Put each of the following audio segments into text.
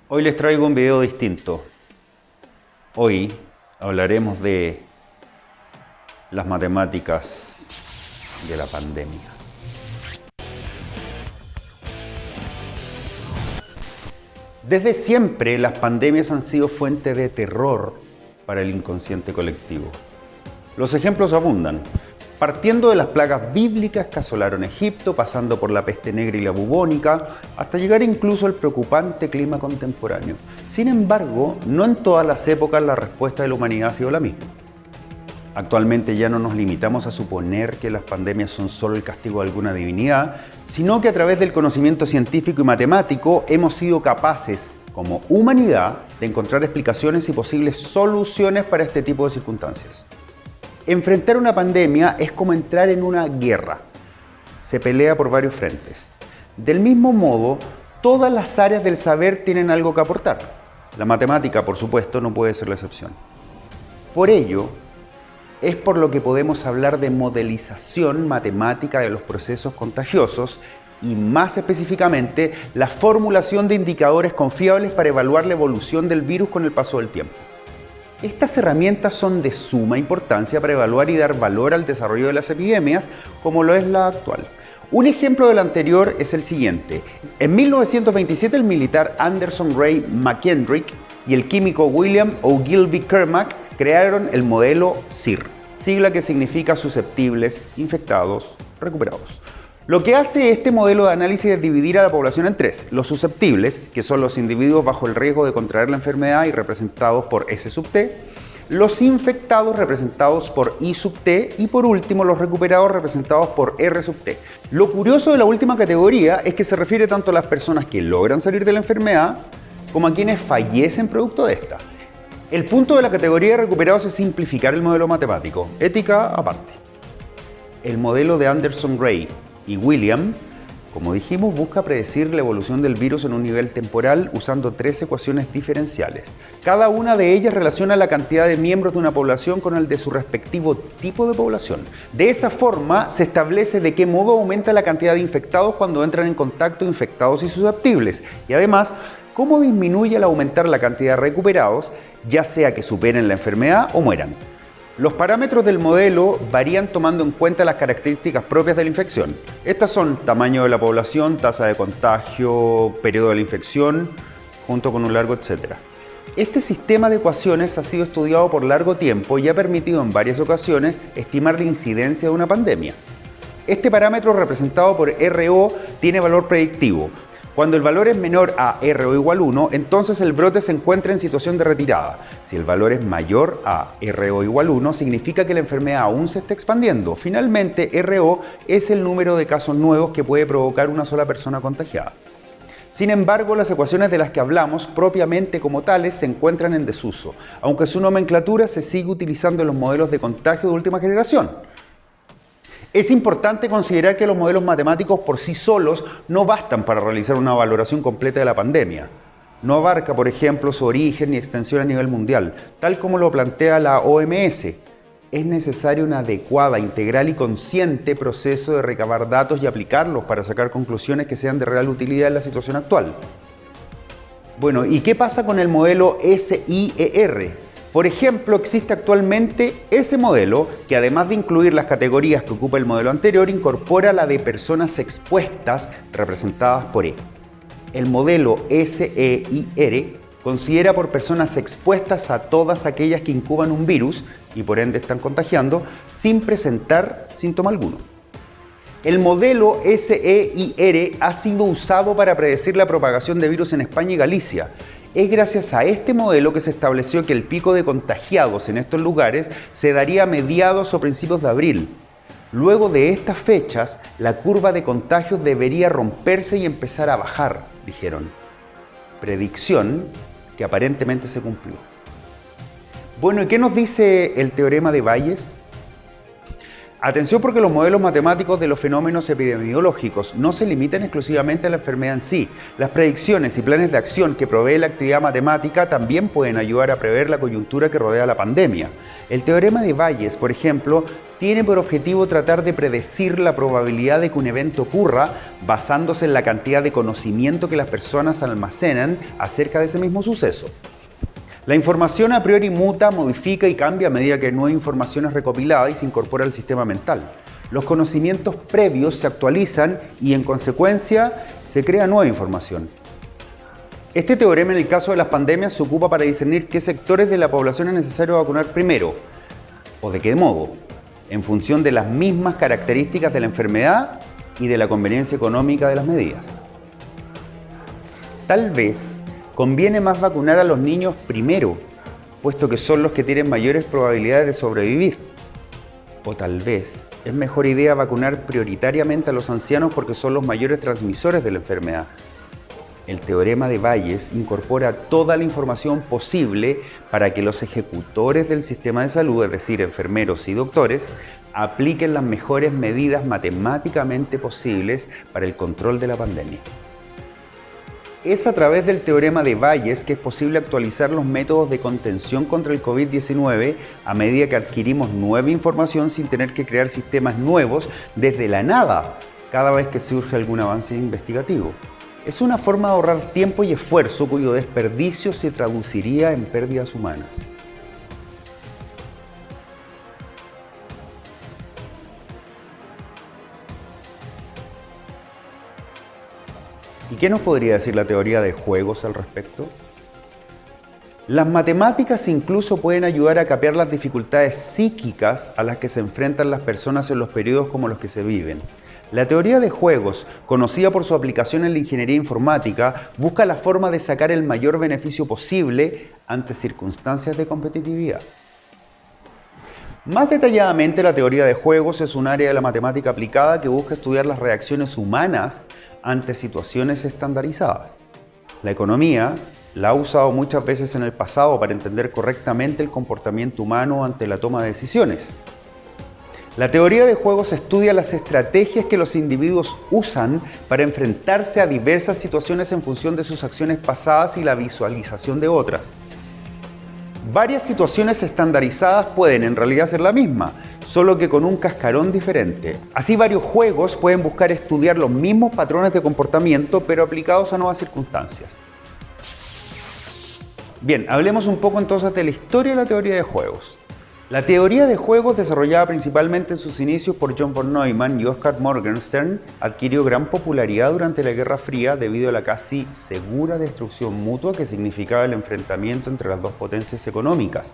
Hoy les traigo un video distinto. Hoy hablaremos de las matemáticas de la pandemia. Desde siempre las pandemias han sido fuente de terror para el inconsciente colectivo. Los ejemplos abundan. Partiendo de las plagas bíblicas que asolaron Egipto, pasando por la peste negra y la bubónica, hasta llegar incluso al preocupante clima contemporáneo. Sin embargo, no en todas las épocas la respuesta de la humanidad ha sido la misma. Actualmente ya no nos limitamos a suponer que las pandemias son solo el castigo de alguna divinidad, sino que a través del conocimiento científico y matemático hemos sido capaces, como humanidad, de encontrar explicaciones y posibles soluciones para este tipo de circunstancias. Enfrentar una pandemia es como entrar en una guerra. Se pelea por varios frentes. Del mismo modo, todas las áreas del saber tienen algo que aportar. La matemática, por supuesto, no puede ser la excepción. Por ello, es por lo que podemos hablar de modelización matemática de los procesos contagiosos y, más específicamente, la formulación de indicadores confiables para evaluar la evolución del virus con el paso del tiempo. Estas herramientas son de suma importancia para evaluar y dar valor al desarrollo de las epidemias, como lo es la actual. Un ejemplo de lo anterior es el siguiente. En 1927 el militar Anderson Ray McKendrick y el químico William Ogilvy Kermack crearon el modelo SIR, sigla que significa susceptibles, infectados, recuperados. Lo que hace este modelo de análisis es dividir a la población en tres: los susceptibles, que son los individuos bajo el riesgo de contraer la enfermedad y representados por S sub T, los infectados representados por I sub T y por último los recuperados representados por R sub T. Lo curioso de la última categoría es que se refiere tanto a las personas que logran salir de la enfermedad como a quienes fallecen producto de esta. El punto de la categoría de recuperados es simplificar el modelo matemático, ética aparte. El modelo de Anderson Ray y William, como dijimos, busca predecir la evolución del virus en un nivel temporal usando tres ecuaciones diferenciales. Cada una de ellas relaciona la cantidad de miembros de una población con el de su respectivo tipo de población. De esa forma se establece de qué modo aumenta la cantidad de infectados cuando entran en contacto infectados y susceptibles, y además cómo disminuye al aumentar la cantidad de recuperados, ya sea que superen la enfermedad o mueran. Los parámetros del modelo varían tomando en cuenta las características propias de la infección. Estas son tamaño de la población, tasa de contagio, periodo de la infección, junto con un largo etcétera. Este sistema de ecuaciones ha sido estudiado por largo tiempo y ha permitido en varias ocasiones estimar la incidencia de una pandemia. Este parámetro, representado por RO, tiene valor predictivo. Cuando el valor es menor a RO igual 1, entonces el brote se encuentra en situación de retirada. Si el valor es mayor a RO igual 1, significa que la enfermedad aún se está expandiendo. Finalmente, RO es el número de casos nuevos que puede provocar una sola persona contagiada. Sin embargo, las ecuaciones de las que hablamos propiamente como tales se encuentran en desuso, aunque su nomenclatura se sigue utilizando en los modelos de contagio de última generación. Es importante considerar que los modelos matemáticos por sí solos no bastan para realizar una valoración completa de la pandemia. No abarca, por ejemplo, su origen y extensión a nivel mundial, tal como lo plantea la OMS. Es necesario una adecuada, integral y consciente proceso de recabar datos y aplicarlos para sacar conclusiones que sean de real utilidad en la situación actual. Bueno, ¿y qué pasa con el modelo SIER? Por ejemplo, existe actualmente ese modelo que, además de incluir las categorías que ocupa el modelo anterior, incorpora la de personas expuestas representadas por E. El modelo SEIR considera por personas expuestas a todas aquellas que incuban un virus y por ende están contagiando sin presentar síntoma alguno. El modelo SEIR ha sido usado para predecir la propagación de virus en España y Galicia. Es gracias a este modelo que se estableció que el pico de contagiados en estos lugares se daría a mediados o principios de abril. Luego de estas fechas, la curva de contagios debería romperse y empezar a bajar, dijeron. Predicción que aparentemente se cumplió. Bueno, ¿y qué nos dice el teorema de Bayes? Atención, porque los modelos matemáticos de los fenómenos epidemiológicos no se limitan exclusivamente a la enfermedad en sí. Las predicciones y planes de acción que provee la actividad matemática también pueden ayudar a prever la coyuntura que rodea la pandemia. El teorema de Bayes, por ejemplo, tiene por objetivo tratar de predecir la probabilidad de que un evento ocurra basándose en la cantidad de conocimiento que las personas almacenan acerca de ese mismo suceso. La información a priori muta, modifica y cambia a medida que nueva información es recopilada y se incorpora al sistema mental. Los conocimientos previos se actualizan y, en consecuencia, se crea nueva información. Este teorema, en el caso de las pandemias, se ocupa para discernir qué sectores de la población es necesario vacunar primero, o de qué modo, en función de las mismas características de la enfermedad y de la conveniencia económica de las medidas. Tal vez conviene más vacunar a los niños primero, puesto que son los que tienen mayores probabilidades de sobrevivir. O tal vez es mejor idea vacunar prioritariamente a los ancianos porque son los mayores transmisores de la enfermedad. El teorema de Bayes incorpora toda la información posible para que los ejecutores del sistema de salud, es decir, enfermeros y doctores, apliquen las mejores medidas matemáticamente posibles para el control de la pandemia. Es a través del teorema de Bayes que es posible actualizar los métodos de contención contra el COVID-19 a medida que adquirimos nueva información sin tener que crear sistemas nuevos desde la nada cada vez que surge algún avance investigativo. Es una forma de ahorrar tiempo y esfuerzo cuyo desperdicio se traduciría en pérdidas humanas. ¿Y qué nos podría decir la teoría de juegos al respecto? Las matemáticas incluso pueden ayudar a capear las dificultades psíquicas a las que se enfrentan las personas en los periodos como los que se viven. La teoría de juegos, conocida por su aplicación en la ingeniería informática, busca la forma de sacar el mayor beneficio posible ante circunstancias de competitividad. Más detalladamente, la teoría de juegos es un área de la matemática aplicada que busca estudiar las reacciones humanas ante situaciones estandarizadas. La economía la ha usado muchas veces en el pasado para entender correctamente el comportamiento humano ante la toma de decisiones. La teoría de juegos estudia las estrategias que los individuos usan para enfrentarse a diversas situaciones en función de sus acciones pasadas y la visualización de otras. Varias situaciones estandarizadas pueden en realidad ser la misma, solo que con un cascarón diferente. Así, varios juegos pueden buscar estudiar los mismos patrones de comportamiento, pero aplicados a nuevas circunstancias. Bien, hablemos un poco entonces de la historia de la teoría de juegos. La teoría de juegos, desarrollada principalmente en sus inicios por John von Neumann y Oscar Morgenstern, adquirió gran popularidad durante la Guerra Fría debido a la casi segura destrucción mutua que significaba el enfrentamiento entre las dos potencias económicas.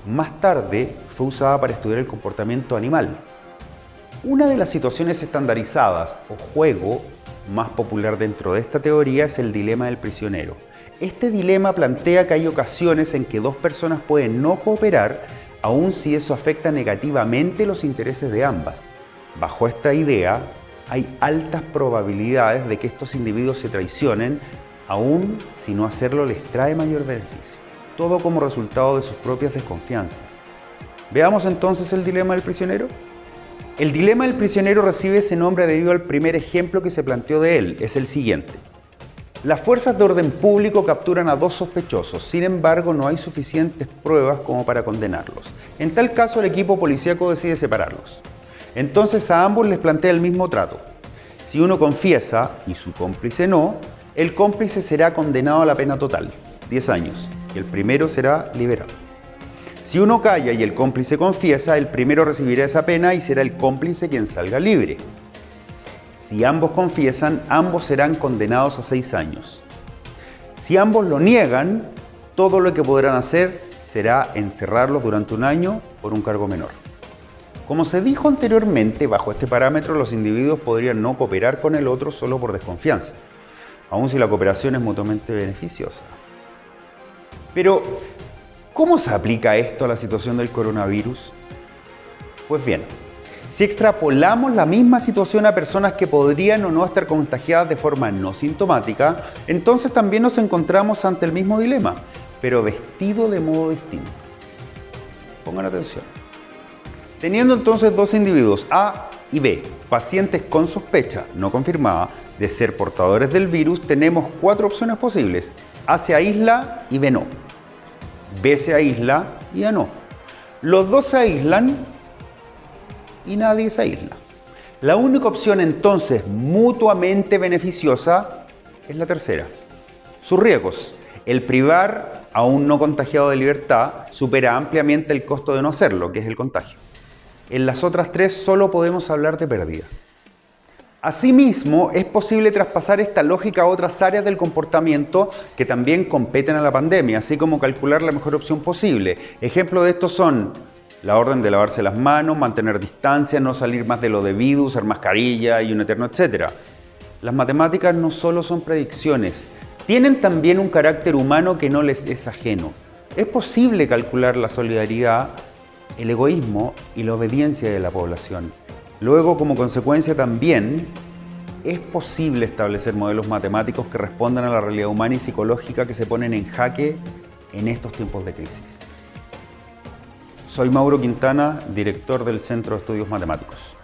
Más tarde fue usada para estudiar el comportamiento animal. Una de las situaciones estandarizadas o juego más popular dentro de esta teoría es el dilema del prisionero. Este dilema plantea que hay ocasiones en que dos personas pueden no cooperar aun si eso afecta negativamente los intereses de ambas. Bajo esta idea, hay altas probabilidades de que estos individuos se traicionen, aun si no hacerlo les trae mayor beneficio, todo como resultado de sus propias desconfianzas. Veamos entonces el dilema del prisionero. El dilema del prisionero recibe ese nombre debido al primer ejemplo que se planteó de él. Es el siguiente. Las fuerzas de orden público capturan a dos sospechosos, sin embargo no hay suficientes pruebas como para condenarlos. En tal caso el equipo policíaco decide separarlos. Entonces a ambos les plantea el mismo trato. Si uno confiesa y su cómplice no, el cómplice será condenado a la pena total, 10 años, y el primero será liberado. Si uno calla y el cómplice confiesa, el primero recibirá esa pena y será el cómplice quien salga libre. Si ambos confiesan, ambos serán condenados a 6 años. Si ambos lo niegan, todo lo que podrán hacer será encerrarlos durante 1 año por un cargo menor. Como se dijo anteriormente, bajo este parámetro los individuos podrían no cooperar con el otro solo por desconfianza, aun si la cooperación es mutuamente beneficiosa. Pero, ¿cómo se aplica esto a la situación del coronavirus? Pues bien, si extrapolamos la misma situación a personas que podrían o no estar contagiadas de forma no sintomática, entonces también nos encontramos ante el mismo dilema, pero vestido de modo distinto. Pongan atención. Teniendo entonces dos individuos, A y B, pacientes con sospecha no confirmada de ser portadores del virus, tenemos cuatro opciones posibles. A se aísla y B no. B se aísla y A no. Los dos se aíslan y nadie se aísla. La única opción entonces mutuamente beneficiosa es la tercera. Sus riesgos. El privar a un no contagiado de libertad supera ampliamente el costo de no hacerlo, que es el contagio. En las otras tres solo podemos hablar de pérdida. Asimismo, es posible traspasar esta lógica a otras áreas del comportamiento que también competen a la pandemia, así como calcular la mejor opción posible. Ejemplos de estos son la orden de lavarse las manos, mantener distancia, no salir más de lo debido, usar mascarilla y un eterno etcétera. Las matemáticas no solo son predicciones, tienen también un carácter humano que no les es ajeno. Es posible calcular la solidaridad, el egoísmo y la obediencia de la población. Luego, como consecuencia también, es posible establecer modelos matemáticos que respondan a la realidad humana y psicológica que se ponen en jaque en estos tiempos de crisis. Soy Mauro Quintana, director del Centro de Estudios Matemáticos.